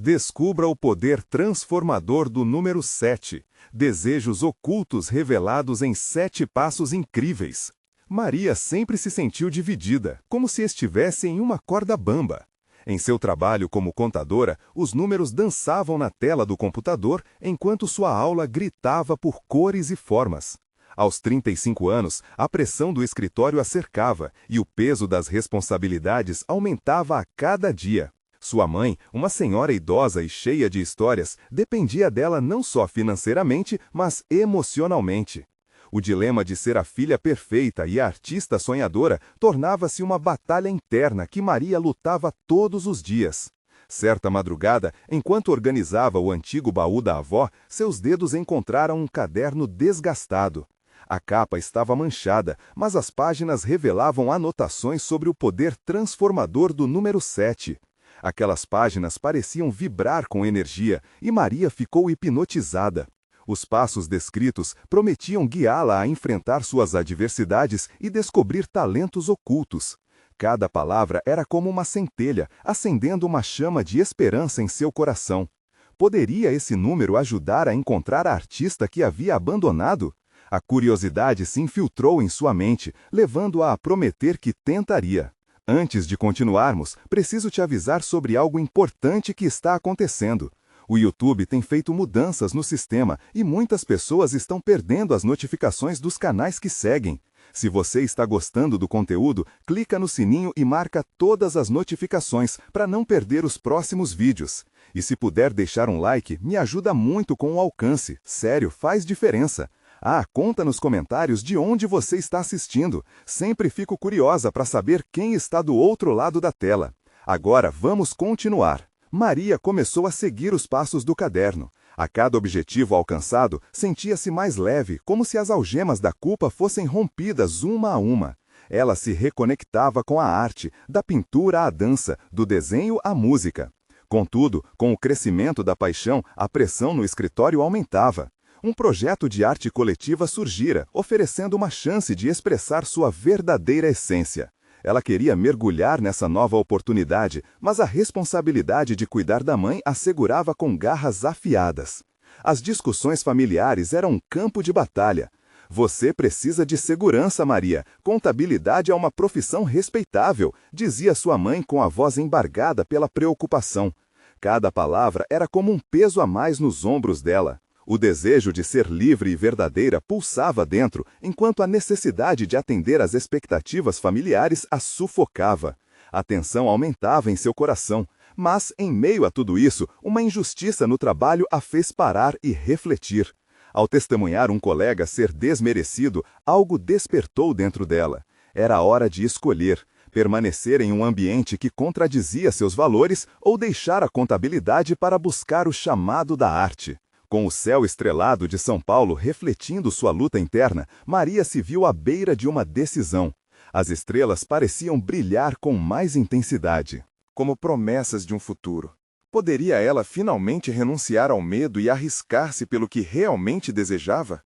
Descubra o poder transformador do número 7. Desejos ocultos revelados em 7 passos incríveis. Maria sempre se sentiu dividida, como se estivesse em uma corda bamba. Em seu trabalho como contadora, os números dançavam na tela do computador enquanto sua aula gritava por cores e formas. Aos 35 anos, a pressão do escritório a cercava e o peso das responsabilidades aumentava a cada dia. Sua mãe, uma senhora idosa e cheia de histórias, dependia dela não só financeiramente, mas emocionalmente. O dilema de ser a filha perfeita e a artista sonhadora tornava-se uma batalha interna que Maria lutava todos os dias. Certa madrugada, enquanto organizava o antigo baú da avó, seus dedos encontraram um caderno desgastado. A capa estava manchada, mas as páginas revelavam anotações sobre o poder transformador do número 7. Aquelas páginas pareciam vibrar com energia e Maria ficou hipnotizada. Os passos descritos prometiam guiá-la a enfrentar suas adversidades e descobrir talentos ocultos. Cada palavra era como uma centelha, acendendo uma chama de esperança em seu coração. Poderia esse número ajudar a encontrar a artista que havia abandonado? A curiosidade se infiltrou em sua mente, levando-a a prometer que tentaria. Antes de continuarmos, preciso te avisar sobre algo importante que está acontecendo. O YouTube tem feito mudanças no sistema e muitas pessoas estão perdendo as notificações dos canais que seguem. Se você está gostando do conteúdo, clica no sininho e marca todas as notificações para não perder os próximos vídeos. E se puder deixar um like, me ajuda muito com o alcance. Sério, faz diferença. Conta nos comentários de onde você está assistindo. Sempre fico curiosa para saber quem está do outro lado da tela. Agora vamos continuar. Maria começou a seguir os passos do caderno. A cada objetivo alcançado, sentia-se mais leve, como se as algemas da culpa fossem rompidas uma a uma. Ela se reconectava com a arte, da pintura à dança, do desenho à música. Contudo, com o crescimento da paixão, a pressão no escritório aumentava. Um projeto de arte coletiva surgira, oferecendo uma chance de expressar sua verdadeira essência. Ela queria mergulhar nessa nova oportunidade, mas a responsabilidade de cuidar da mãe a segurava com garras afiadas. As discussões familiares eram um campo de batalha. Você precisa de segurança, Maria. Contabilidade é uma profissão respeitável, dizia sua mãe com a voz embargada pela preocupação. Cada palavra era como um peso a mais nos ombros dela. O desejo de ser livre e verdadeira pulsava dentro, enquanto a necessidade de atender às expectativas familiares a sufocava. A tensão aumentava em seu coração, mas, em meio a tudo isso, uma injustiça no trabalho a fez parar e refletir. Ao testemunhar um colega ser desmerecido, algo despertou dentro dela. Era hora de escolher: permanecer em um ambiente que contradizia seus valores ou deixar a contabilidade para buscar o chamado da arte. Com o céu estrelado de São Paulo refletindo sua luta interna, Maria se viu à beira de uma decisão. As estrelas pareciam brilhar com mais intensidade, como promessas de um futuro. Poderia ela finalmente renunciar ao medo e arriscar-se pelo que realmente desejava?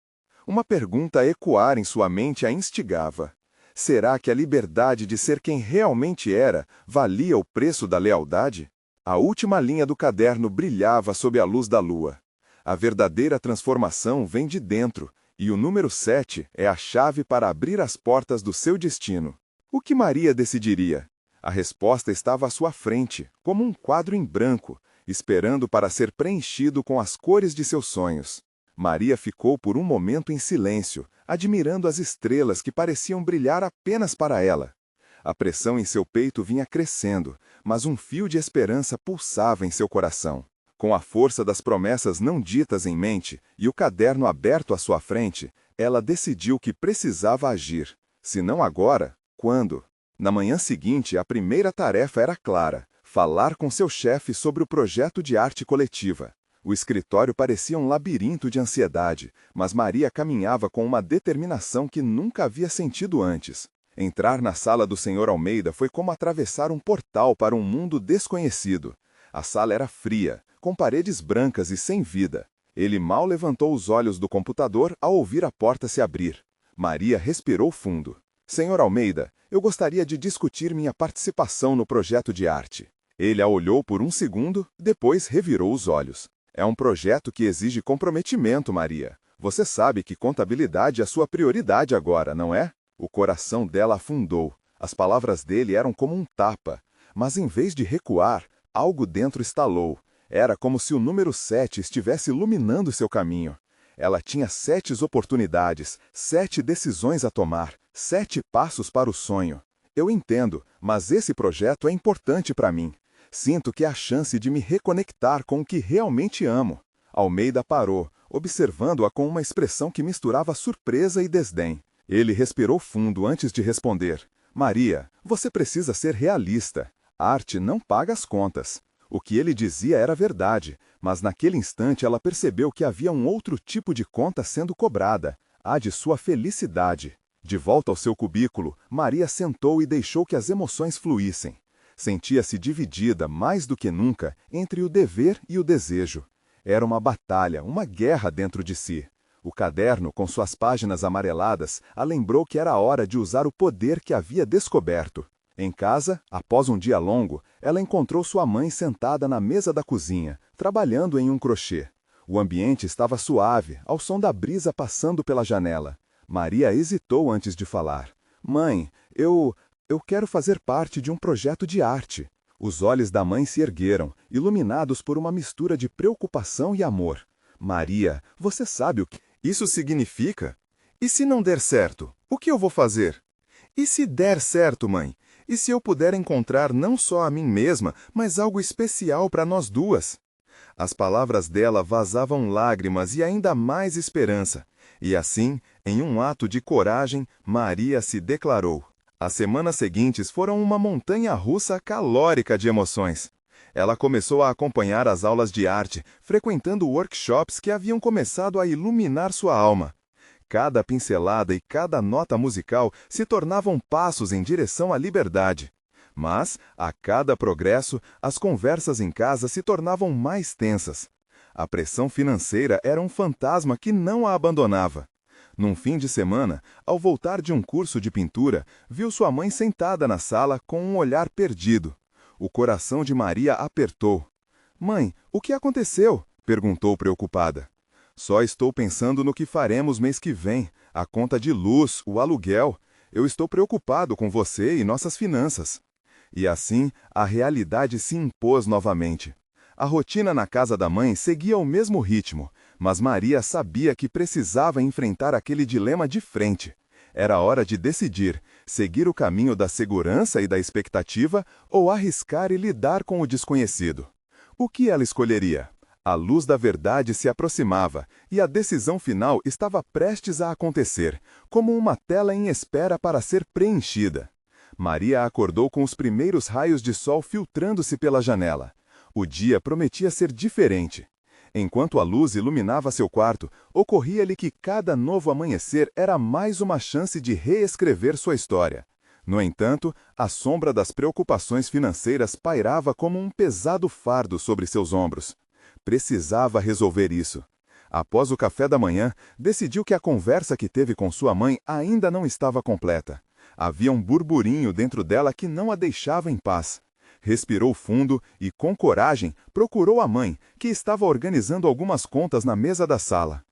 Uma pergunta a ecoar em sua mente a instigava. Será que a liberdade de ser quem realmente era valia o preço da lealdade? A última linha do caderno brilhava sob a luz da lua. A verdadeira transformação vem de dentro, e o número 7 é a chave para abrir as portas do seu destino. O que Maria decidiria? A resposta estava à sua frente, como um quadro em branco, esperando para ser preenchido com as cores de seus sonhos. Maria ficou por um momento em silêncio, admirando as estrelas que pareciam brilhar apenas para ela. A pressão em seu peito vinha crescendo, mas um fio de esperança pulsava em seu coração. Com a força das promessas não ditas em mente e o caderno aberto à sua frente, ela decidiu que precisava agir. Se não agora, quando? Na manhã seguinte, a primeira tarefa era clara: falar com seu chefe sobre o projeto de arte coletiva. O escritório parecia um labirinto de ansiedade, mas Maria caminhava com uma determinação que nunca havia sentido antes. Entrar na sala do Sr. Almeida foi como atravessar um portal para um mundo desconhecido. A sala era fria, com paredes brancas e sem vida. Ele mal levantou os olhos do computador ao ouvir a porta se abrir. Maria respirou fundo. Sr. Almeida, eu gostaria de discutir minha participação no projeto de arte. Ele a olhou por um segundo, depois revirou os olhos. É um projeto que exige comprometimento, Maria. Você sabe que contabilidade é sua prioridade agora, não é? O coração dela afundou. As palavras dele eram como um tapa. Mas em vez de recuar, algo dentro estalou. Era como se o número 7 estivesse iluminando seu caminho. Ela tinha 7 oportunidades, 7 decisões a tomar, 7 passos para o sonho. Eu entendo, mas esse projeto é importante para mim. Sinto que é a chance de me reconectar com o que realmente amo. Almeida parou, observando-a com uma expressão que misturava surpresa e desdém. Ele respirou fundo antes de responder. Maria, você precisa ser realista. Arte não paga as contas. O que ele dizia era verdade, mas naquele instante ela percebeu que havia um outro tipo de conta sendo cobrada, a de sua felicidade. De volta ao seu cubículo, Maria sentou e deixou que as emoções fluíssem. Sentia-se dividida, mais do que nunca, entre o dever e o desejo. Era uma batalha, uma guerra dentro de si. O caderno, com suas páginas amareladas, a lembrou que era hora de usar o poder que havia descoberto. Em casa, após um dia longo, ela encontrou sua mãe sentada na mesa da cozinha, trabalhando em um crochê. O ambiente estava suave, ao som da brisa passando pela janela. Maria hesitou antes de falar. Mãe, eu quero fazer parte de um projeto de arte. Os olhos da mãe se ergueram, iluminados por uma mistura de preocupação e amor. Maria, você sabe o que isso significa? E se não der certo, o que eu vou fazer? E se der certo, mãe? E se eu puder encontrar não só a mim mesma, mas algo especial para nós duas? As palavras dela vazavam lágrimas e ainda mais esperança. E assim, em um ato de coragem, Maria se declarou. As semanas seguintes foram uma montanha-russa calórica de emoções. Ela começou a acompanhar as aulas de arte, frequentando workshops que haviam começado a iluminar sua alma. Cada pincelada e cada nota musical se tornavam passos em direção à liberdade. Mas, a cada progresso, as conversas em casa se tornavam mais tensas. A pressão financeira era um fantasma que não a abandonava. Num fim de semana, ao voltar de um curso de pintura, viu sua mãe sentada na sala com um olhar perdido. O coração de Maria apertou. Mãe, o que aconteceu? Perguntou preocupada. Só estou pensando no que faremos mês que vem, a conta de luz, o aluguel. Eu estou preocupado com você e nossas finanças. E assim, a realidade se impôs novamente. A rotina na casa da mãe seguia o mesmo ritmo, mas Maria sabia que precisava enfrentar aquele dilema de frente. Era hora de decidir, seguir o caminho da segurança e da expectativa ou arriscar e lidar com o desconhecido. O que ela escolheria? A luz da verdade se aproximava e a decisão final estava prestes a acontecer, como uma tela em espera para ser preenchida. Maria acordou com os primeiros raios de sol filtrando-se pela janela. O dia prometia ser diferente. Enquanto a luz iluminava seu quarto, ocorria-lhe que cada novo amanhecer era mais uma chance de reescrever sua história. No entanto, a sombra das preocupações financeiras pairava como um pesado fardo sobre seus ombros. Precisava resolver isso. Após o café da manhã, decidiu que a conversa que teve com sua mãe ainda não estava completa. Havia um burburinho dentro dela que não a deixava em paz. Respirou fundo e, com coragem, procurou a mãe, que estava organizando algumas contas na mesa da sala.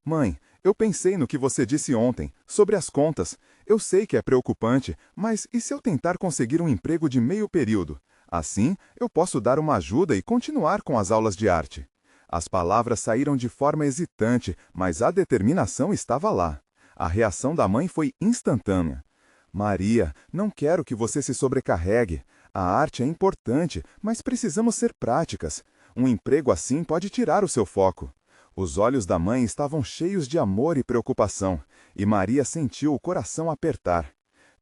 Mãe, eu pensei no que você disse ontem, sobre as contas. Eu sei que é preocupante, mas e se eu tentar conseguir um emprego de meio período? Assim, eu posso dar uma ajuda e continuar com as aulas de arte. As palavras saíram de forma hesitante, mas a determinação estava lá. A reação da mãe foi instantânea. Maria, não quero que você se sobrecarregue. A arte é importante, mas precisamos ser práticas. Um emprego assim pode tirar o seu foco. Os olhos da mãe estavam cheios de amor e preocupação, e Maria sentiu o coração apertar.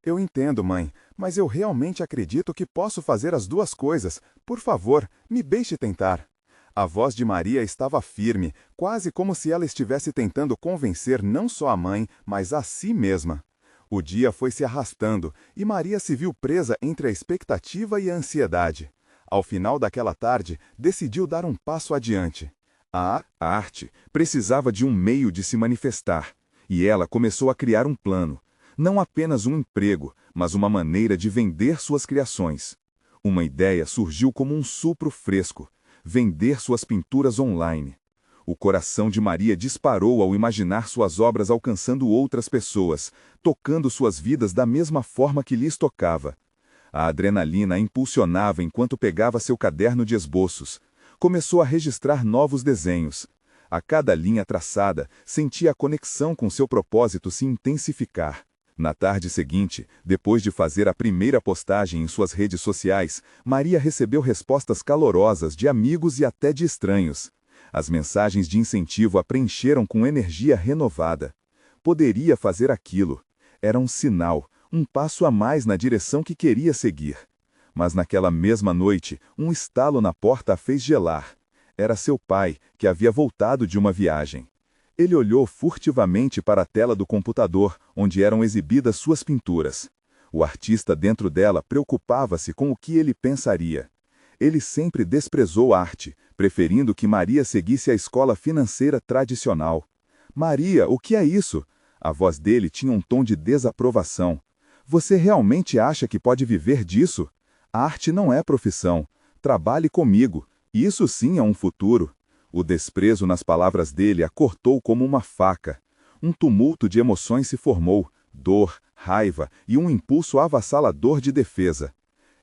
Eu entendo, mãe, mas eu realmente acredito que posso fazer as duas coisas. Por favor, me deixe tentar. A voz de Maria estava firme, quase como se ela estivesse tentando convencer não só a mãe, mas a si mesma. O dia foi se arrastando, e Maria se viu presa entre a expectativa e a ansiedade. Ao final daquela tarde, decidiu dar um passo adiante. A arte precisava de um meio de se manifestar, e ela começou a criar um plano. Não apenas um emprego, mas uma maneira de vender suas criações. Uma ideia surgiu como um sopro fresco: vender suas pinturas online. O coração de Maria disparou ao imaginar suas obras alcançando outras pessoas, tocando suas vidas da mesma forma que lhes tocava. A adrenalina a impulsionava enquanto pegava seu caderno de esboços. Começou a registrar novos desenhos. A cada linha traçada, sentia a conexão com seu propósito se intensificar. Na tarde seguinte, depois de fazer a primeira postagem em suas redes sociais, Maria recebeu respostas calorosas de amigos e até de estranhos. As mensagens de incentivo a preencheram com energia renovada. Poderia fazer aquilo. Era um sinal, um passo a mais na direção que queria seguir. Mas naquela mesma noite, um estalo na porta a fez gelar. Era seu pai, que havia voltado de uma viagem. Ele olhou furtivamente para a tela do computador, onde eram exibidas suas pinturas. O artista dentro dela preocupava-se com o que ele pensaria. Ele sempre desprezou a arte, preferindo que Maria seguisse a escola financeira tradicional. Maria, o que é isso? A voz dele tinha um tom de desaprovação. Você realmente acha que pode viver disso? A arte não é profissão. Trabalhe comigo. Isso sim é um futuro. O desprezo nas palavras dele a cortou como uma faca. Um tumulto de emoções se formou, dor, raiva e um impulso avassalador de defesa.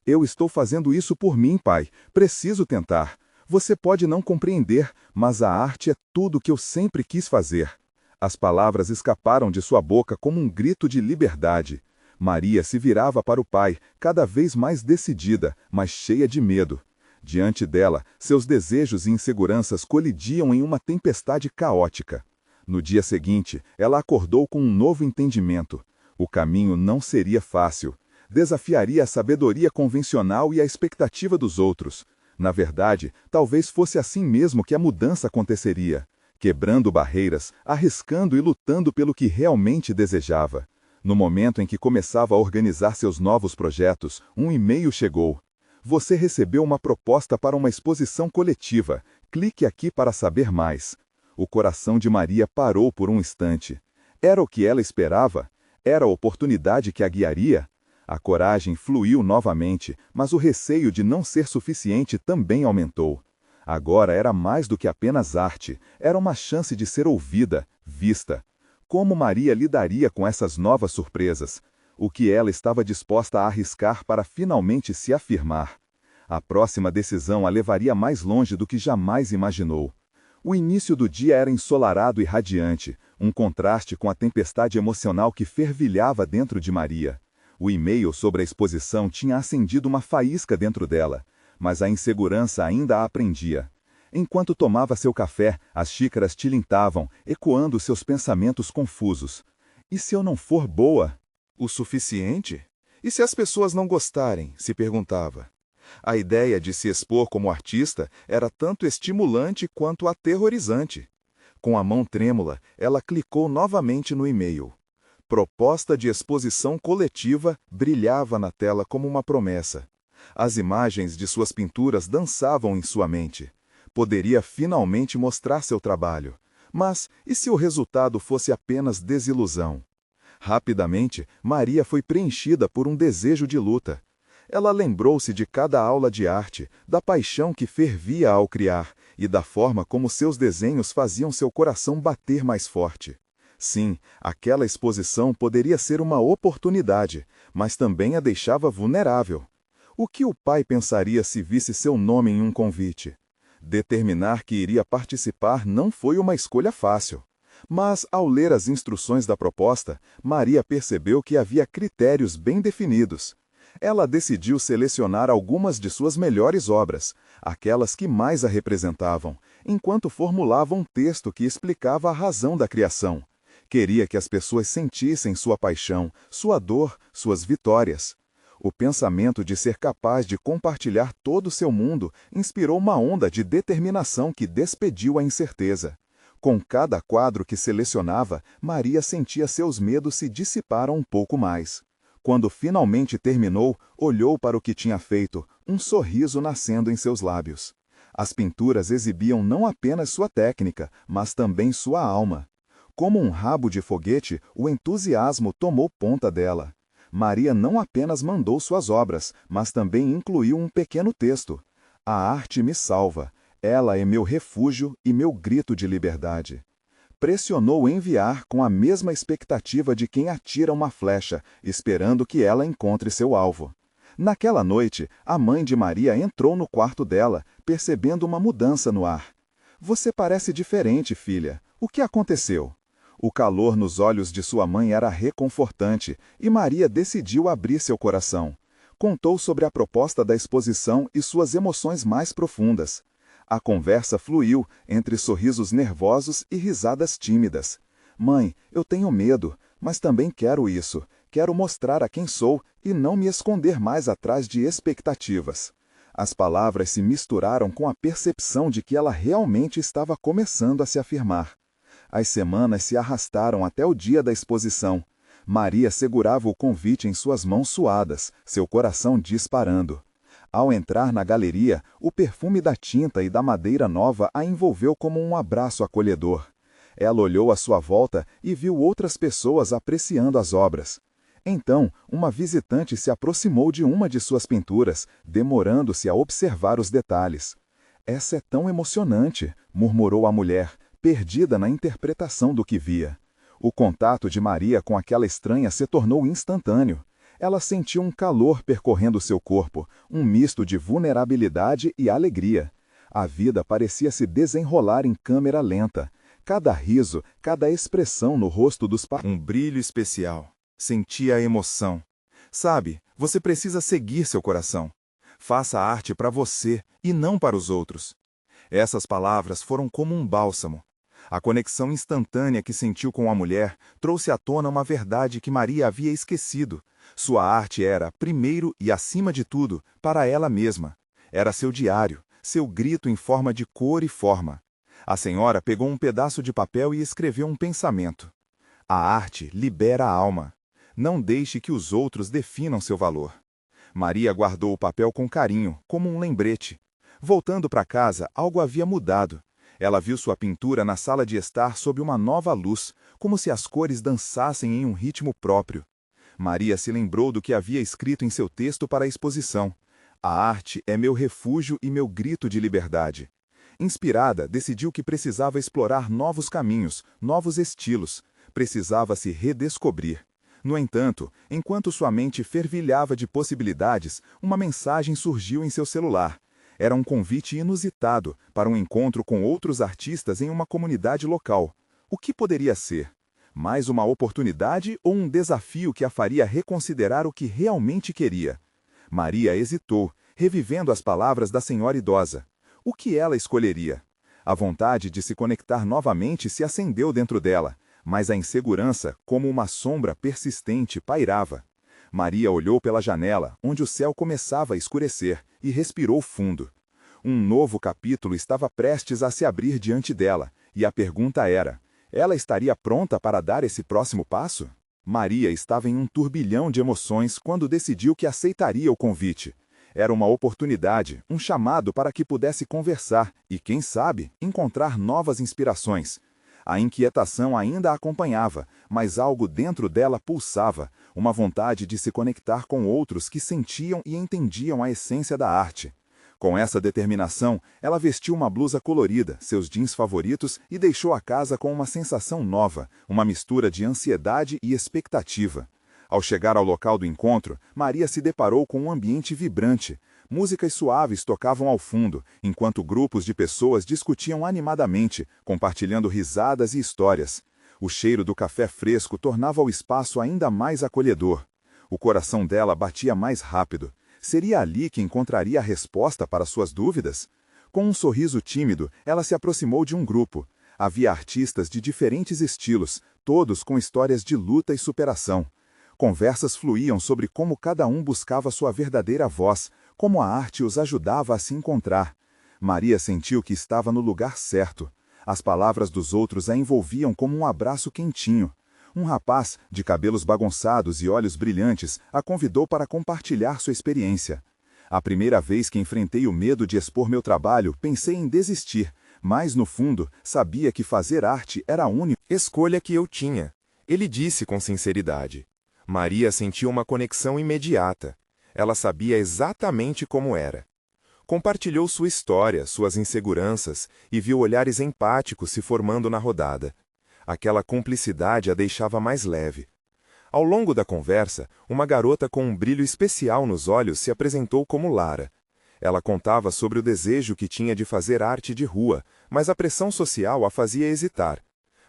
Eu estou fazendo isso por mim, pai. Preciso tentar. Você pode não compreender, mas a arte é tudo o que eu sempre quis fazer. As palavras escaparam de sua boca como um grito de liberdade. Maria se virava para o pai, cada vez mais decidida, mas cheia de medo. Diante dela, seus desejos e inseguranças colidiam em uma tempestade caótica. No dia seguinte, ela acordou com um novo entendimento. O caminho não seria fácil. Desafiaria a sabedoria convencional e a expectativa dos outros. Na verdade, talvez fosse assim mesmo que a mudança aconteceria. Quebrando barreiras, arriscando e lutando pelo que realmente desejava. No momento em que começava a organizar seus novos projetos, um e-mail chegou. Você recebeu uma proposta para uma exposição coletiva. Clique aqui para saber mais. O coração de Maria parou por um instante. Era o que ela esperava? Era a oportunidade que a guiaria? A coragem fluiu novamente, mas o receio de não ser suficiente também aumentou. Agora era mais do que apenas arte, era uma chance de ser ouvida, vista. Como Maria lidaria com essas novas surpresas? O que ela estava disposta a arriscar para finalmente se afirmar? A próxima decisão a levaria mais longe do que jamais imaginou. O início do dia era ensolarado e radiante, um contraste com a tempestade emocional que fervilhava dentro de Maria. O e-mail sobre a exposição tinha acendido uma faísca dentro dela, mas a insegurança ainda a prendia. Enquanto tomava seu café, as xícaras tilintavam, ecoando seus pensamentos confusos. E se eu não for boa? O suficiente? E se as pessoas não gostarem? Se perguntava. A ideia de se expor como artista era tanto estimulante quanto aterrorizante. Com a mão trêmula, ela clicou novamente no e-mail. Proposta de exposição coletiva brilhava na tela como uma promessa. As imagens de suas pinturas dançavam em sua mente. Poderia finalmente mostrar seu trabalho. Mas e se o resultado fosse apenas desilusão? Rapidamente, Maria foi preenchida por um desejo de luta. Ela lembrou-se de cada aula de arte, da paixão que fervia ao criar e da forma como seus desenhos faziam seu coração bater mais forte. Sim, aquela exposição poderia ser uma oportunidade, mas também a deixava vulnerável. O que o pai pensaria se visse seu nome em um convite? Determinar que iria participar não foi uma escolha fácil. Mas, ao ler as instruções da proposta, Maria percebeu que havia critérios bem definidos. Ela decidiu selecionar algumas de suas melhores obras, aquelas que mais a representavam, enquanto formulava um texto que explicava a razão da criação. Queria que as pessoas sentissem sua paixão, sua dor, suas vitórias. O pensamento de ser capaz de compartilhar todo o seu mundo inspirou uma onda de determinação que despediu a incerteza. Com cada quadro que selecionava, Maria sentia seus medos se dissiparam um pouco mais. Quando finalmente terminou, olhou para o que tinha feito, um sorriso nascendo em seus lábios. As pinturas exibiam não apenas sua técnica, mas também sua alma. Como um rabo de foguete, o entusiasmo tomou conta dela. Maria não apenas mandou suas obras, mas também incluiu um pequeno texto. A arte me salva. Ela é meu refúgio e meu grito de liberdade. Pressionou enviar com a mesma expectativa de quem atira uma flecha, esperando que ela encontre seu alvo. Naquela noite, a mãe de Maria entrou no quarto dela, percebendo uma mudança no ar. Você parece diferente, filha. O que aconteceu? O calor nos olhos de sua mãe era reconfortante, e Maria decidiu abrir seu coração. Contou sobre a proposta da exposição e suas emoções mais profundas. A conversa fluiu entre sorrisos nervosos e risadas tímidas. Mãe, eu tenho medo, mas também quero isso. Quero mostrar a quem sou e não me esconder mais atrás de expectativas. As palavras se misturaram com a percepção de que ela realmente estava começando a se afirmar. As semanas se arrastaram até o dia da exposição. Maria segurava o convite em suas mãos suadas, seu coração disparando. Ao entrar na galeria, o perfume da tinta e da madeira nova a envolveu como um abraço acolhedor. Ela olhou à sua volta e viu outras pessoas apreciando as obras. Então, uma visitante se aproximou de uma de suas pinturas, demorando-se a observar os detalhes. "Essa é tão emocionante", murmurou a mulher, perdida na interpretação do que via. O contato de Maria com aquela estranha se tornou instantâneo. Ela sentiu um calor percorrendo seu corpo, um misto de vulnerabilidade e alegria. A vida parecia se desenrolar em câmera lenta. Cada riso, cada expressão no rosto dos um brilho especial. Sentia a emoção. Sabe, você precisa seguir seu coração. Faça a arte para você e não para os outros. Essas palavras foram como um bálsamo. A conexão instantânea que sentiu com a mulher trouxe à tona uma verdade que Maria havia esquecido. Sua arte era, primeiro e acima de tudo, para ela mesma. Era seu diário, seu grito em forma de cor e forma. A senhora pegou um pedaço de papel e escreveu um pensamento. A arte libera a alma. Não deixe que os outros definam seu valor. Maria guardou o papel com carinho, como um lembrete. Voltando para casa, algo havia mudado. Ela viu sua pintura na sala de estar sob uma nova luz, como se as cores dançassem em um ritmo próprio. Maria se lembrou do que havia escrito em seu texto para a exposição. A arte é meu refúgio e meu grito de liberdade. Inspirada, decidiu que precisava explorar novos caminhos, novos estilos. Precisava se redescobrir. No entanto, enquanto sua mente fervilhava de possibilidades, uma mensagem surgiu em seu celular. Era um convite inusitado para um encontro com outros artistas em uma comunidade local. O que poderia ser? Mais uma oportunidade ou um desafio que a faria reconsiderar o que realmente queria? Maria hesitou, revivendo as palavras da senhora idosa. O que ela escolheria? A vontade de se conectar novamente se acendeu dentro dela, mas a insegurança, como uma sombra persistente, pairava. Maria olhou pela janela, onde o céu começava a escurecer, e respirou fundo. Um novo capítulo estava prestes a se abrir diante dela, e a pergunta era: ela estaria pronta para dar esse próximo passo? Maria estava em um turbilhão de emoções quando decidiu que aceitaria o convite. Era uma oportunidade, um chamado para que pudesse conversar e, quem sabe, encontrar novas inspirações. A inquietação ainda a acompanhava, mas algo dentro dela pulsava, uma vontade de se conectar com outros que sentiam e entendiam a essência da arte. Com essa determinação, ela vestiu uma blusa colorida, seus jeans favoritos e deixou a casa com uma sensação nova, uma mistura de ansiedade e expectativa. Ao chegar ao local do encontro, Maria se deparou com um ambiente vibrante. Músicas suaves tocavam ao fundo, enquanto grupos de pessoas discutiam animadamente, compartilhando risadas e histórias. O cheiro do café fresco tornava o espaço ainda mais acolhedor. O coração dela batia mais rápido. Seria ali que encontraria a resposta para suas dúvidas? Com um sorriso tímido, ela se aproximou de um grupo. Havia artistas de diferentes estilos, todos com histórias de luta e superação. Conversas fluíam sobre como cada um buscava sua verdadeira voz, como a arte os ajudava a se encontrar. Maria sentiu que estava no lugar certo. As palavras dos outros a envolviam como um abraço quentinho. Um rapaz, de cabelos bagunçados e olhos brilhantes, a convidou para compartilhar sua experiência. A primeira vez que enfrentei o medo de expor meu trabalho, pensei em desistir, mas, no fundo, sabia que fazer arte era a única escolha que eu tinha. Ele disse com sinceridade. Maria sentiu uma conexão imediata. Ela sabia exatamente como era. Compartilhou sua história, suas inseguranças e viu olhares empáticos se formando na rodada. Aquela cumplicidade a deixava mais leve. Ao longo da conversa, uma garota com um brilho especial nos olhos se apresentou como Lara. Ela contava sobre o desejo que tinha de fazer arte de rua, mas a pressão social a fazia hesitar.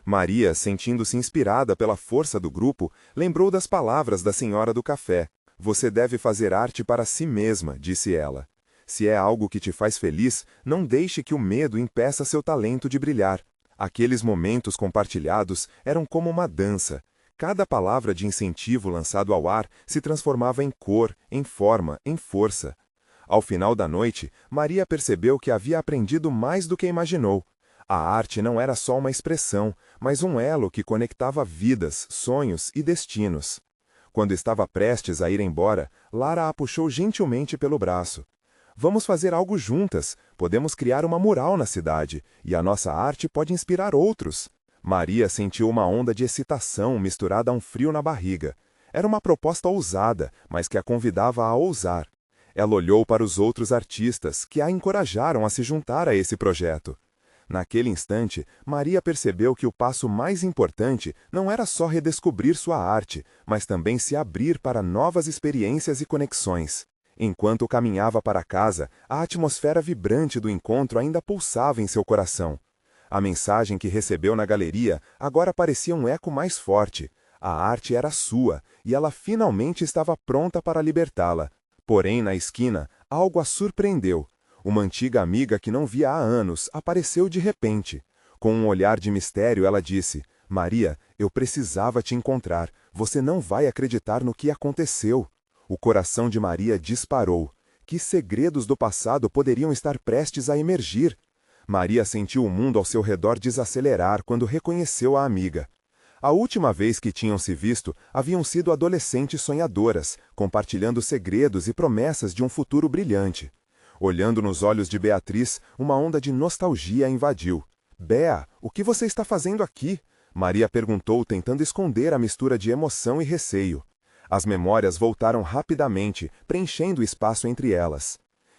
Maria, sentindo-se inspirada pela força do grupo, lembrou das palavras da senhora do café. Você deve fazer arte para si mesma, disse ela. Se é algo que te faz feliz, não deixe que o medo impeça seu talento de brilhar. Aqueles momentos compartilhados eram como uma dança. Cada palavra de incentivo lançado ao ar se transformava em cor, em forma, em força. Ao final da noite, Maria percebeu que havia aprendido mais do que imaginou. A arte não era só uma expressão, mas um elo que conectava vidas, sonhos e destinos. Quando estava prestes a ir embora, Lara a puxou gentilmente pelo braço. Vamos fazer algo juntas, podemos criar uma mural na cidade, e a nossa arte pode inspirar outros. Maria sentiu uma onda de excitação misturada a um frio na barriga. Era uma proposta ousada, mas que a convidava a ousar. Ela olhou para os outros artistas, que a encorajaram a se juntar a esse projeto. Naquele instante, Maria percebeu que o passo mais importante não era só redescobrir sua arte, mas também se abrir para novas experiências e conexões. Enquanto caminhava para casa, a atmosfera vibrante do encontro ainda pulsava em seu coração. A mensagem que recebeu na galeria agora parecia um eco mais forte. A arte era sua, e ela finalmente estava pronta para libertá-la. Porém, na esquina, algo a surpreendeu. Uma antiga amiga que não via há anos apareceu de repente. Com um olhar de mistério, ela disse: Maria, eu precisava te encontrar. Você não vai acreditar no que aconteceu. O coração de Maria disparou. Que segredos do passado poderiam estar prestes a emergir? Maria sentiu o mundo ao seu redor desacelerar quando reconheceu a amiga. A última vez que tinham se visto, haviam sido adolescentes sonhadoras, compartilhando segredos e promessas de um futuro brilhante. Olhando nos olhos de Beatriz, uma onda de nostalgia a invadiu. Bea, o que você está fazendo aqui? Maria perguntou, tentando esconder a mistura de emoção e receio. As memórias voltaram rapidamente, preenchendo o espaço entre elas.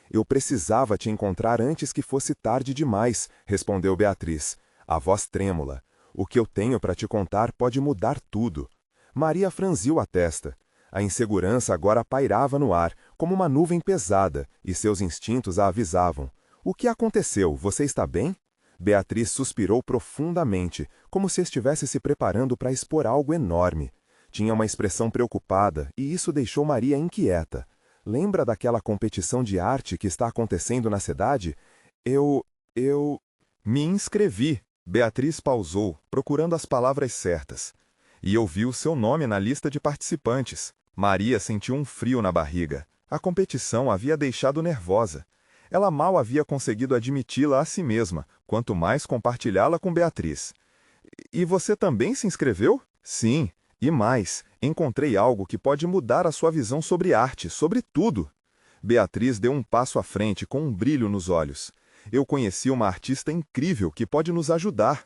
Eu precisava te encontrar antes que fosse tarde demais, respondeu Beatriz, a voz trêmula. O que eu tenho para te contar pode mudar tudo. Maria franziu a testa. A insegurança agora pairava no ar, como uma nuvem pesada, e seus instintos a avisavam. O que aconteceu? Você está bem? Beatriz suspirou profundamente, como se estivesse se preparando para expor algo enorme. Tinha uma expressão preocupada, e isso deixou Maria inquieta. Lembra daquela competição de arte que está acontecendo na cidade? Eu me inscrevi. Beatriz pausou, procurando as palavras certas. E eu vi o seu nome na lista de participantes. Maria sentiu um frio na barriga. A competição a havia deixado nervosa. Ela mal havia conseguido admiti-la a si mesma, quanto mais compartilhá-la com Beatriz. E você também se inscreveu? Sim, e mais, encontrei algo que pode mudar a sua visão sobre arte, sobre tudo. Beatriz deu um passo à frente com um brilho nos olhos. Eu conheci uma artista incrível que pode nos ajudar.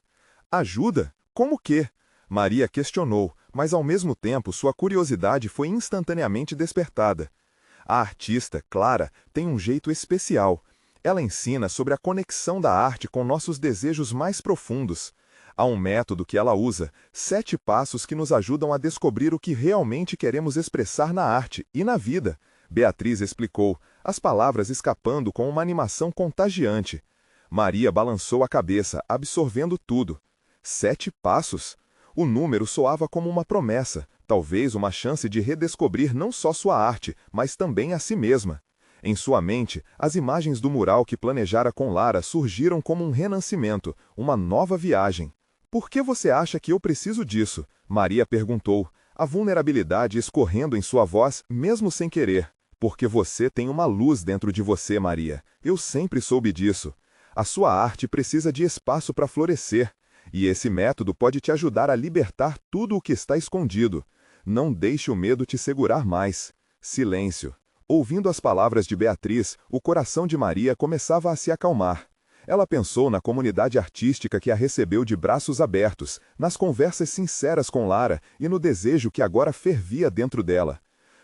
Ajuda? Como que? Maria questionou, mas ao mesmo tempo sua curiosidade foi instantaneamente despertada. A artista, Clara, tem um jeito especial. Ela ensina sobre a conexão da arte com nossos desejos mais profundos. Há um método que ela usa, 7 passos que nos ajudam a descobrir o que realmente queremos expressar na arte e na vida. Beatriz explicou, as palavras escapando com uma animação contagiante. Maria balançou a cabeça, absorvendo tudo. 7 passos? O número soava como uma promessa, talvez uma chance de redescobrir não só sua arte, mas também a si mesma. Em sua mente, as imagens do mural que planejara com Lara surgiram como um renascimento, uma nova viagem. Por que você acha que eu preciso disso? Maria perguntou, a vulnerabilidade escorrendo em sua voz, mesmo sem querer. Porque você tem uma luz dentro de você, Maria. Eu sempre soube disso. A sua arte precisa de espaço para florescer. E esse método pode te ajudar a libertar tudo o que está escondido. Não deixe o medo te segurar mais. Silêncio. Ouvindo as palavras de Beatriz, o coração de Maria começava a se acalmar. Ela pensou na comunidade artística que a recebeu de braços abertos, nas conversas sinceras com Lara e no desejo que agora fervia dentro dela.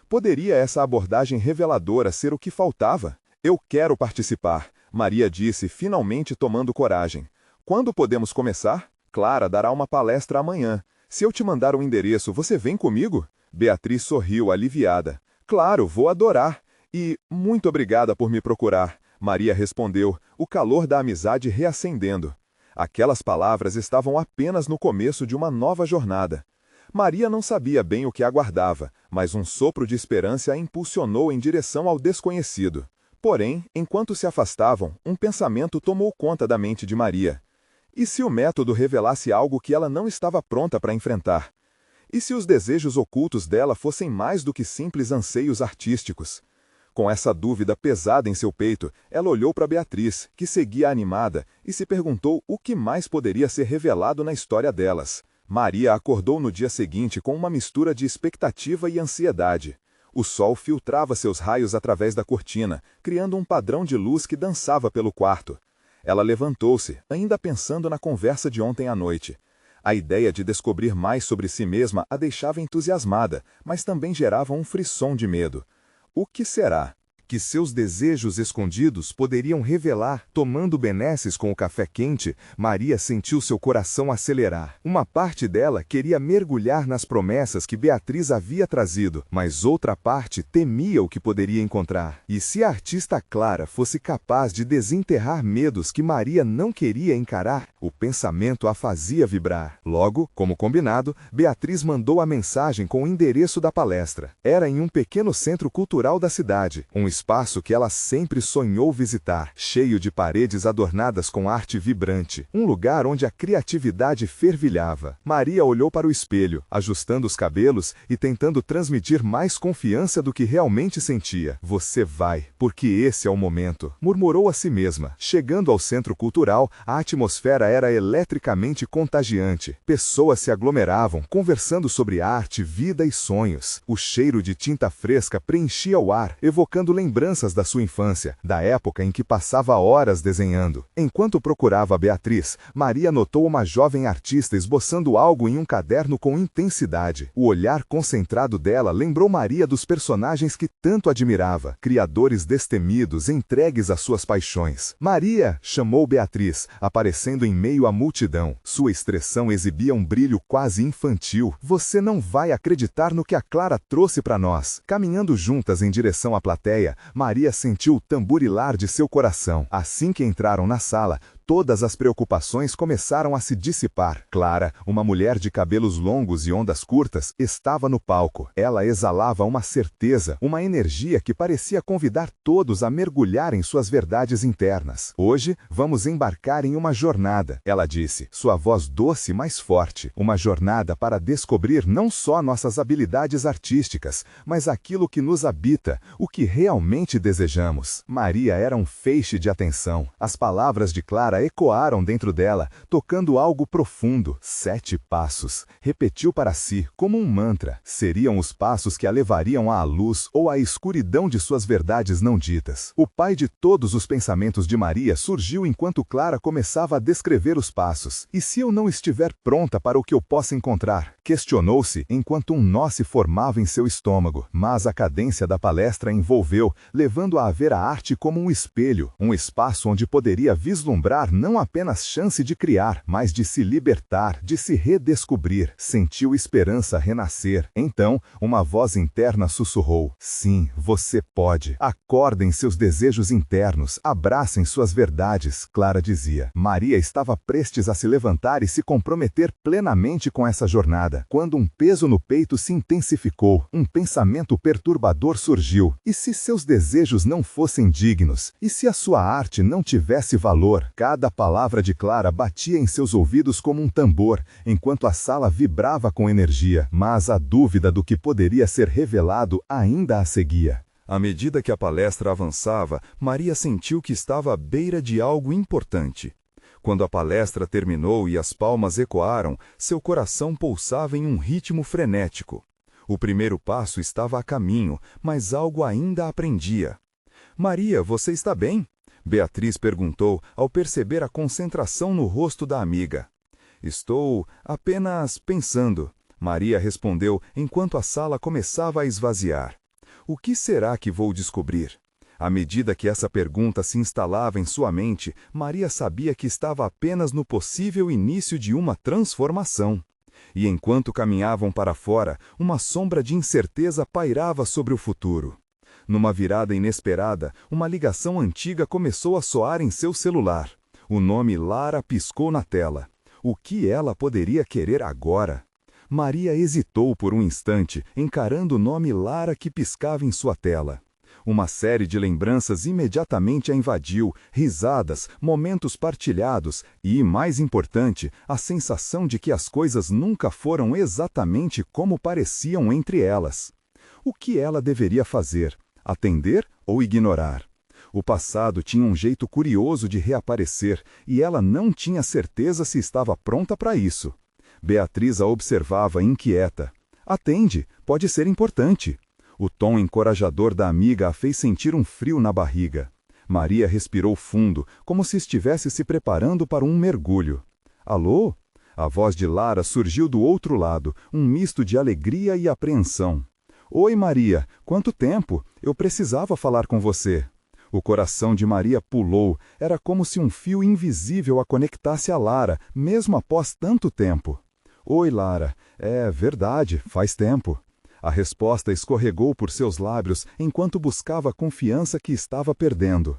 Poderia essa abordagem reveladora ser o que faltava? Eu quero participar, Maria disse, finalmente tomando coragem. Quando podemos começar? Clara dará uma palestra amanhã. Se eu te mandar o endereço, você vem comigo? Beatriz sorriu, aliviada. Claro, vou adorar. E muito obrigada por me procurar. Maria respondeu, o calor da amizade reacendendo. Aquelas palavras estavam apenas no começo de uma nova jornada. Maria não sabia bem o que aguardava, mas um sopro de esperança a impulsionou em direção ao desconhecido. Porém, enquanto se afastavam, um pensamento tomou conta da mente de Maria. E se o método revelasse algo que ela não estava pronta para enfrentar? E se os desejos ocultos dela fossem mais do que simples anseios artísticos? Com essa dúvida pesada em seu peito, ela olhou para Beatriz, que seguia animada, e se perguntou o que mais poderia ser revelado na história delas. Maria acordou no dia seguinte com uma mistura de expectativa e ansiedade. O sol filtrava seus raios através da cortina, criando um padrão de luz que dançava pelo quarto. Ela levantou-se, ainda pensando na conversa de ontem à noite. A ideia de descobrir mais sobre si mesma a deixava entusiasmada, mas também gerava um frisson de medo. O que será que seus desejos escondidos poderiam revelar? Tomando benesses com o café quente, Maria sentiu seu coração acelerar. Uma parte dela queria mergulhar nas promessas que Beatriz havia trazido, mas outra parte temia o que poderia encontrar. E se a artista Clara fosse capaz de desenterrar medos que Maria não queria encarar, o pensamento a fazia vibrar. Logo, como combinado, Beatriz mandou a mensagem com o endereço da palestra. Era em um pequeno centro cultural da cidade, um espaço que ela sempre sonhou visitar, cheio de paredes adornadas com arte vibrante, um lugar onde a criatividade fervilhava. Maria olhou para o espelho, ajustando os cabelos e tentando transmitir mais confiança do que realmente sentia. Você vai, porque esse é o momento, murmurou a si mesma. Chegando ao centro cultural, a atmosfera era eletricamente contagiante. Pessoas se aglomeravam, conversando sobre arte, vida e sonhos. O cheiro de tinta fresca preenchia o ar, evocando lembranças da sua infância, da época em que passava horas desenhando. Enquanto procurava Beatriz, Maria notou uma jovem artista esboçando algo em um caderno com intensidade. O olhar concentrado dela lembrou Maria dos personagens que tanto admirava, criadores destemidos, entregues às suas paixões. Maria! Chamou Beatriz, aparecendo em meio à multidão. Sua expressão exibia um brilho quase infantil. Você não vai acreditar no que a Clara trouxe para nós. Caminhando juntas em direção à plateia, Maria sentiu o tamburilar de seu coração. Assim que entraram na sala, todas as preocupações começaram a se dissipar. Clara, uma mulher de cabelos longos e ondas curtas, estava no palco. Ela exalava uma certeza, uma energia que parecia convidar todos a mergulhar em suas verdades internas. Hoje, vamos embarcar em uma jornada, ela disse, sua voz doce mas forte. Uma jornada para descobrir não só nossas habilidades artísticas, mas aquilo que nos habita, o que realmente desejamos. Maria era um feixe de atenção. As palavras de Clara ecoaram dentro dela, tocando algo profundo. 7 passos. Repetiu para si, como um mantra. Seriam os passos que a levariam à luz ou à escuridão de suas verdades não ditas. O pai de todos os pensamentos de Maria surgiu enquanto Clara começava a descrever os passos. E se eu não estiver pronta para o que eu possa encontrar? Questionou-se enquanto um nó se formava em seu estômago. Mas a cadência da palestra a envolveu, levando-a a ver a arte como um espelho, um espaço onde poderia vislumbrar não apenas chance de criar, mas de se libertar, de se redescobrir. Sentiu esperança renascer. Então, uma voz interna sussurrou: sim, você pode. Acordem seus desejos internos, abracem suas verdades, Clara dizia. Maria estava prestes a se levantar e se comprometer plenamente com essa jornada, quando um peso no peito se intensificou, um pensamento perturbador surgiu. E se seus desejos não fossem dignos? E se a sua arte não tivesse valor? Cada palavra de Clara batia em seus ouvidos como um tambor, enquanto a sala vibrava com energia, mas a dúvida do que poderia ser revelado ainda a seguia. À medida que a palestra avançava, Maria sentiu que estava à beira de algo importante. Quando a palestra terminou e as palmas ecoaram, seu coração pulsava em um ritmo frenético. O primeiro passo estava a caminho, mas algo ainda aprendia. Maria, você está bem? Beatriz perguntou ao perceber a concentração no rosto da amiga. Estou apenas pensando, Maria respondeu enquanto a sala começava a esvaziar. O que será que vou descobrir? À medida que essa pergunta se instalava em sua mente, Maria sabia que estava apenas no possível início de uma transformação. E enquanto caminhavam para fora, uma sombra de incerteza pairava sobre o futuro. Numa virada inesperada, uma ligação antiga começou a soar em seu celular. O nome Lara piscou na tela. O que ela poderia querer agora? Maria hesitou por um instante, encarando o nome Lara que piscava em sua tela. Uma série de lembranças imediatamente a invadiu, risadas, momentos partilhados e, mais importante, a sensação de que as coisas nunca foram exatamente como pareciam entre elas. O que ela deveria fazer? Atender ou ignorar? O passado tinha um jeito curioso de reaparecer e ela não tinha certeza se estava pronta para isso. Beatriz a observava inquieta. Atende, pode ser importante. O tom encorajador da amiga a fez sentir um frio na barriga. Maria respirou fundo, como se estivesse se preparando para um mergulho. Alô? A voz de Lara surgiu do outro lado, um misto de alegria e apreensão. Oi, Maria, quanto tempo? Eu precisava falar com você. O coração de Maria pulou, era como se um fio invisível a conectasse a Lara, mesmo após tanto tempo. Oi, Lara, é verdade, faz tempo. A resposta escorregou por seus lábios enquanto buscava a confiança que estava perdendo.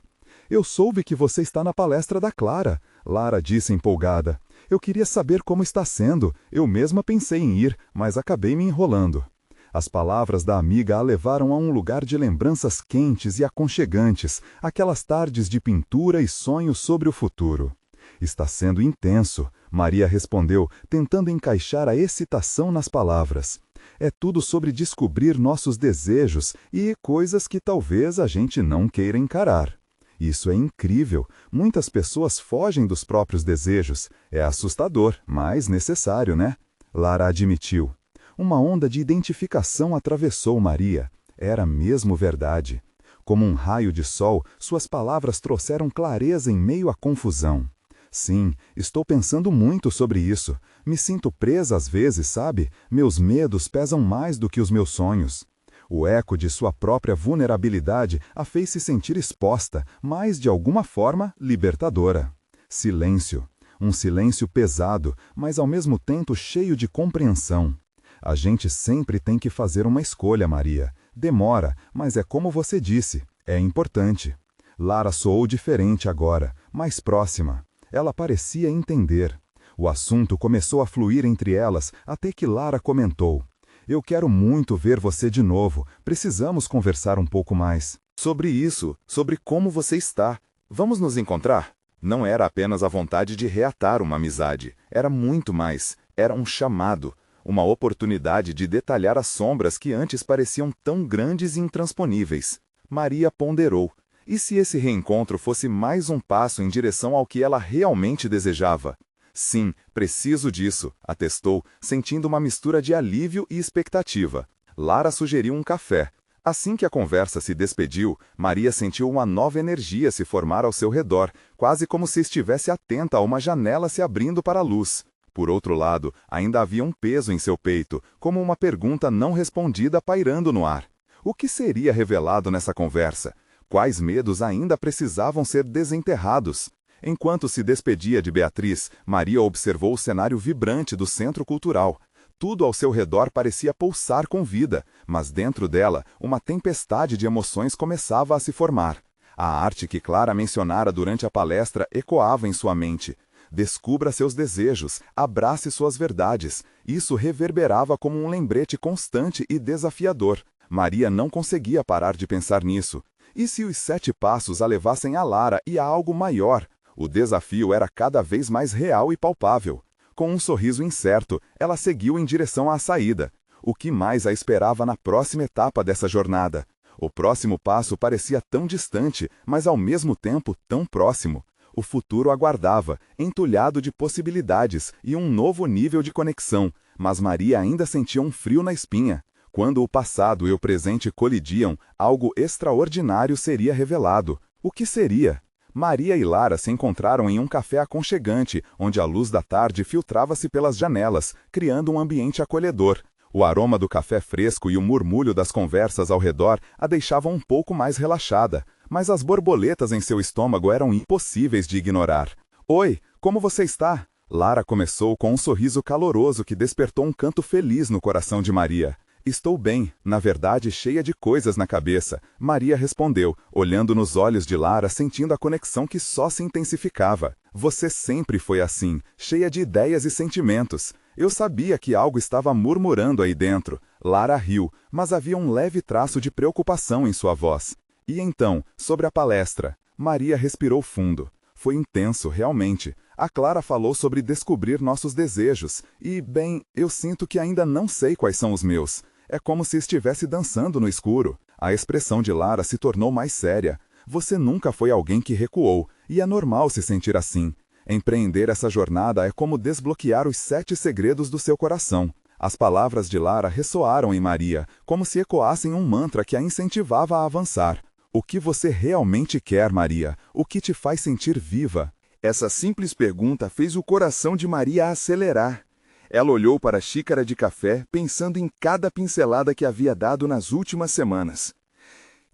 Eu soube que você está na palestra da Clara, Lara disse empolgada. Eu queria saber como está sendo, eu mesma pensei em ir, mas acabei me enrolando. As palavras da amiga a levaram a um lugar de lembranças quentes e aconchegantes, aquelas tardes de pintura e sonhos sobre o futuro. Está sendo intenso, Maria respondeu, tentando encaixar a excitação nas palavras. É tudo sobre descobrir nossos desejos e coisas que talvez a gente não queira encarar. Isso é incrível. Muitas pessoas fogem dos próprios desejos. É assustador, mas necessário, né? Lara admitiu. Uma onda de identificação atravessou Maria. Era mesmo verdade. Como um raio de sol, suas palavras trouxeram clareza em meio à confusão. Sim, estou pensando muito sobre isso. Me sinto presa às vezes, sabe? Meus medos pesam mais do que os meus sonhos. O eco de sua própria vulnerabilidade a fez se sentir exposta, mas de alguma forma libertadora. Silêncio. Um silêncio pesado, mas ao mesmo tempo cheio de compreensão. A gente sempre tem que fazer uma escolha, Maria. Demora, mas é como você disse, é importante. Lara soou diferente agora, mais próxima. Ela parecia entender. O assunto começou a fluir entre elas até que Lara comentou. Eu quero muito ver você de novo. Precisamos conversar um pouco mais. Sobre isso, sobre como você está. Vamos nos encontrar? Não era apenas a vontade de reatar uma amizade. Era muito mais. Era um chamado. Uma oportunidade de detalhar as sombras que antes pareciam tão grandes e intransponíveis. Maria ponderou. E se esse reencontro fosse mais um passo em direção ao que ela realmente desejava? Sim, preciso disso, atestou, sentindo uma mistura de alívio e expectativa. Lara sugeriu um café. Assim que a conversa se despediu, Maria sentiu uma nova energia se formar ao seu redor, quase como se estivesse atenta a uma janela se abrindo para a luz. Por outro lado, ainda havia um peso em seu peito, como uma pergunta não respondida pairando no ar. O que seria revelado nessa conversa? Quais medos ainda precisavam ser desenterrados? Enquanto se despedia de Beatriz, Maria observou o cenário vibrante do centro cultural. Tudo ao seu redor parecia pulsar com vida, mas dentro dela, uma tempestade de emoções começava a se formar. A arte que Clara mencionara durante a palestra ecoava em sua mente. Descubra seus desejos, abrace suas verdades. Isso reverberava como um lembrete constante e desafiador. Maria não conseguia parar de pensar nisso. E se os 7 passos a levassem a Lara e a algo maior? O desafio era cada vez mais real e palpável. Com um sorriso incerto, ela seguiu em direção à saída. O que mais a esperava na próxima etapa dessa jornada? O próximo passo parecia tão distante, mas ao mesmo tempo tão próximo. O futuro aguardava, entulhado de possibilidades e um novo nível de conexão, mas Maria ainda sentia um frio na espinha. Quando o passado e o presente colidiam, algo extraordinário seria revelado. O que seria? Maria e Lara se encontraram em um café aconchegante, onde a luz da tarde filtrava-se pelas janelas, criando um ambiente acolhedor. O aroma do café fresco e o murmúrio das conversas ao redor a deixavam um pouco mais relaxada, mas as borboletas em seu estômago eram impossíveis de ignorar. Oi, como você está? Lara começou com um sorriso caloroso que despertou um canto feliz no coração de Maria. Estou bem, na verdade cheia de coisas na cabeça, Maria respondeu, olhando nos olhos de Lara, sentindo a conexão que só se intensificava. Você sempre foi assim, cheia de ideias e sentimentos. Eu sabia que algo estava murmurando aí dentro. Lara riu, mas havia um leve traço de preocupação em sua voz. E então, sobre a palestra, Maria respirou fundo. Foi intenso, realmente. A Clara falou sobre descobrir nossos desejos. E, bem, eu sinto que ainda não sei quais são os meus. É como se estivesse dançando no escuro. A expressão de Lara se tornou mais séria. Você nunca foi alguém que recuou, e é normal se sentir assim. Empreender essa jornada é como desbloquear os 7 segredos do seu coração. As palavras de Lara ressoaram em Maria, como se ecoassem um mantra que a incentivava a avançar. O que você realmente quer, Maria? O que te faz sentir viva? Essa simples pergunta fez o coração de Maria acelerar. Ela olhou para a xícara de café, pensando em cada pincelada que havia dado nas últimas semanas.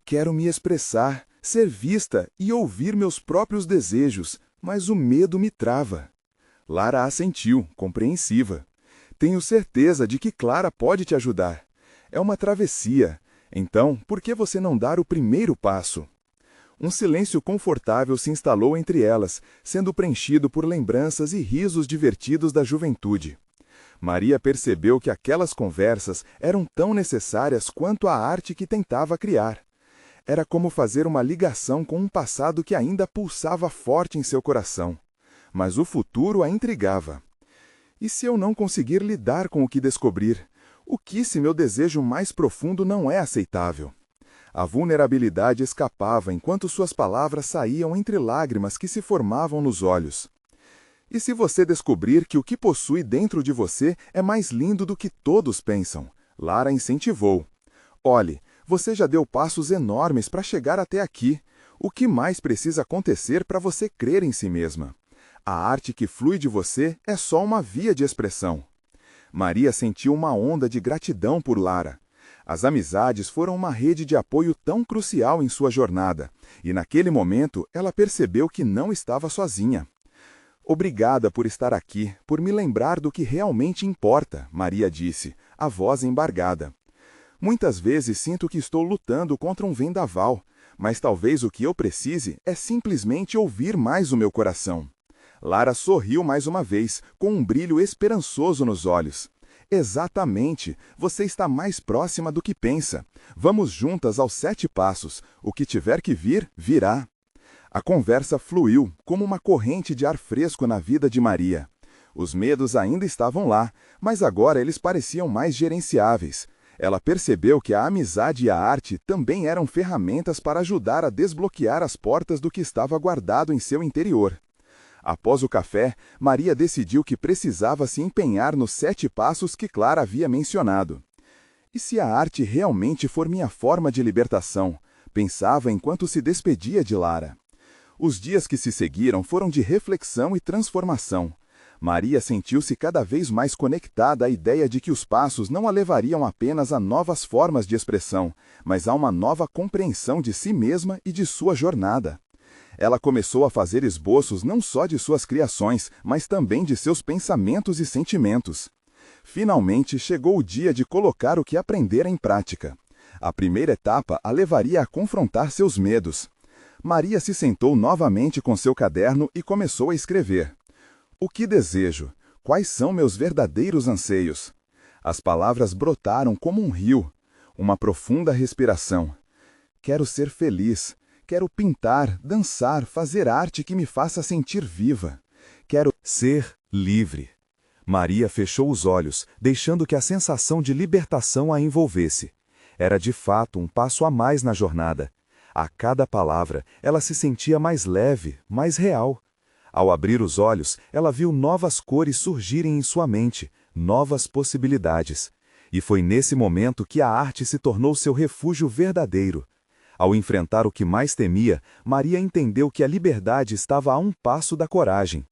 Quero me expressar, ser vista e ouvir meus próprios desejos, mas o medo me trava. Lara assentiu, compreensiva. Tenho certeza de que Clara pode te ajudar. É uma travessia. Então, por que você não dar o primeiro passo? Um silêncio confortável se instalou entre elas, sendo preenchido por lembranças e risos divertidos da juventude. Maria percebeu que aquelas conversas eram tão necessárias quanto a arte que tentava criar. Era como fazer uma ligação com um passado que ainda pulsava forte em seu coração. Mas o futuro a intrigava. E se eu não conseguir lidar com o que descobrir? O que se meu desejo mais profundo não é aceitável? A vulnerabilidade escapava enquanto suas palavras saíam entre lágrimas que se formavam nos olhos. E se você descobrir que o que possui dentro de você é mais lindo do que todos pensam? Lara incentivou. Olhe, você já deu passos enormes para chegar até aqui. O que mais precisa acontecer para você crer em si mesma? A arte que flui de você é só uma via de expressão. Maria sentiu uma onda de gratidão por Lara. As amizades foram uma rede de apoio tão crucial em sua jornada, e naquele momento ela percebeu que não estava sozinha. Obrigada por estar aqui, por me lembrar do que realmente importa, Maria disse, a voz embargada. Muitas vezes sinto que estou lutando contra um vendaval, mas talvez o que eu precise é simplesmente ouvir mais o meu coração. Lara sorriu mais uma vez, com um brilho esperançoso nos olhos. Exatamente, você está mais próxima do que pensa. Vamos juntas aos 7 passos. O que tiver que vir, virá. A conversa fluiu, como uma corrente de ar fresco na vida de Maria. Os medos ainda estavam lá, mas agora eles pareciam mais gerenciáveis. Ela percebeu que a amizade e a arte também eram ferramentas para ajudar a desbloquear as portas do que estava guardado em seu interior. Após o café, Maria decidiu que precisava se empenhar nos 7 passos que Clara havia mencionado. E se a arte realmente for minha forma de libertação? Pensava enquanto se despedia de Lara. Os dias que se seguiram foram de reflexão e transformação. Maria sentiu-se cada vez mais conectada à ideia de que os passos não a levariam apenas a novas formas de expressão, mas a uma nova compreensão de si mesma e de sua jornada. Ela começou a fazer esboços não só de suas criações, mas também de seus pensamentos e sentimentos. Finalmente chegou o dia de colocar o que aprendera em prática. A primeira etapa a levaria a confrontar seus medos. Maria se sentou novamente com seu caderno e começou a escrever. O que desejo? Quais são meus verdadeiros anseios? As palavras brotaram como um rio. Uma profunda respiração. Quero ser feliz. Quero pintar, dançar, fazer arte que me faça sentir viva. Quero ser livre. Maria fechou os olhos, deixando que a sensação de libertação a envolvesse. Era de fato um passo a mais na jornada. A cada palavra, ela se sentia mais leve, mais real. Ao abrir os olhos, ela viu novas cores surgirem em sua mente, novas possibilidades. E foi nesse momento que a arte se tornou seu refúgio verdadeiro. Ao enfrentar o que mais temia, Maria entendeu que a liberdade estava a um passo da coragem.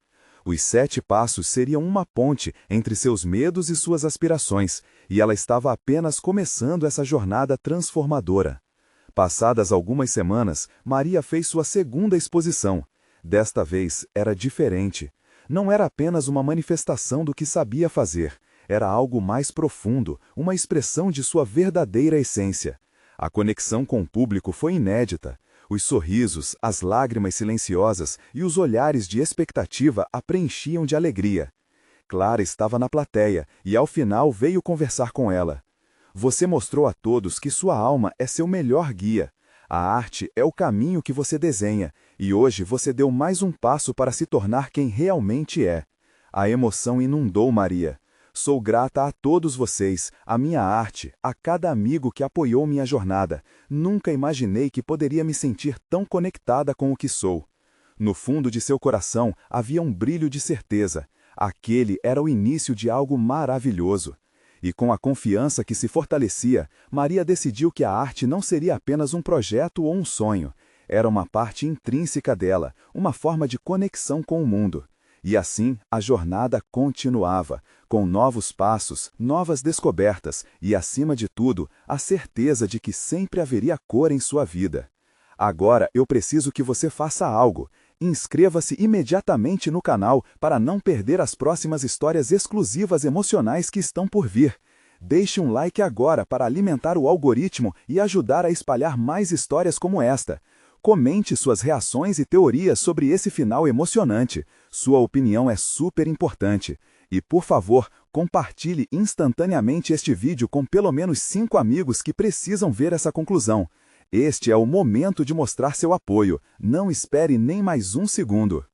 Os 7 passos seriam uma ponte entre seus medos e suas aspirações, e ela estava apenas começando essa jornada transformadora. Passadas algumas semanas, Maria fez sua segunda exposição. Desta vez era diferente. Não era apenas uma manifestação do que sabia fazer, era algo mais profundo, uma expressão de sua verdadeira essência. A conexão com o público foi inédita. Os sorrisos, as lágrimas silenciosas e os olhares de expectativa a preenchiam de alegria. Clara estava na plateia e, ao final, veio conversar com ela. Você mostrou a todos que sua alma é seu melhor guia. A arte é o caminho que você desenha, e hoje você deu mais um passo para se tornar quem realmente é. A emoção inundou Maria. Sou grata a todos vocês, à minha arte, a cada amigo que apoiou minha jornada. Nunca imaginei que poderia me sentir tão conectada com o que sou. No fundo de seu coração havia um brilho de certeza. Aquele era o início de algo maravilhoso. E com a confiança que se fortalecia, Maria decidiu que a arte não seria apenas um projeto ou um sonho. Era uma parte intrínseca dela, uma forma de conexão com o mundo. E assim, a jornada continuava, com novos passos, novas descobertas e, acima de tudo, a certeza de que sempre haveria cor em sua vida. Agora eu preciso que você faça algo. Inscreva-se imediatamente no canal para não perder as próximas histórias exclusivas emocionais que estão por vir. Deixe um like agora para alimentar o algoritmo e ajudar a espalhar mais histórias como esta. Comente suas reações e teorias sobre esse final emocionante. Sua opinião é super importante. E, por favor, compartilhe instantaneamente este vídeo com pelo menos 5 amigos que precisam ver essa conclusão. Este é o momento de mostrar seu apoio. Não espere nem mais um segundo.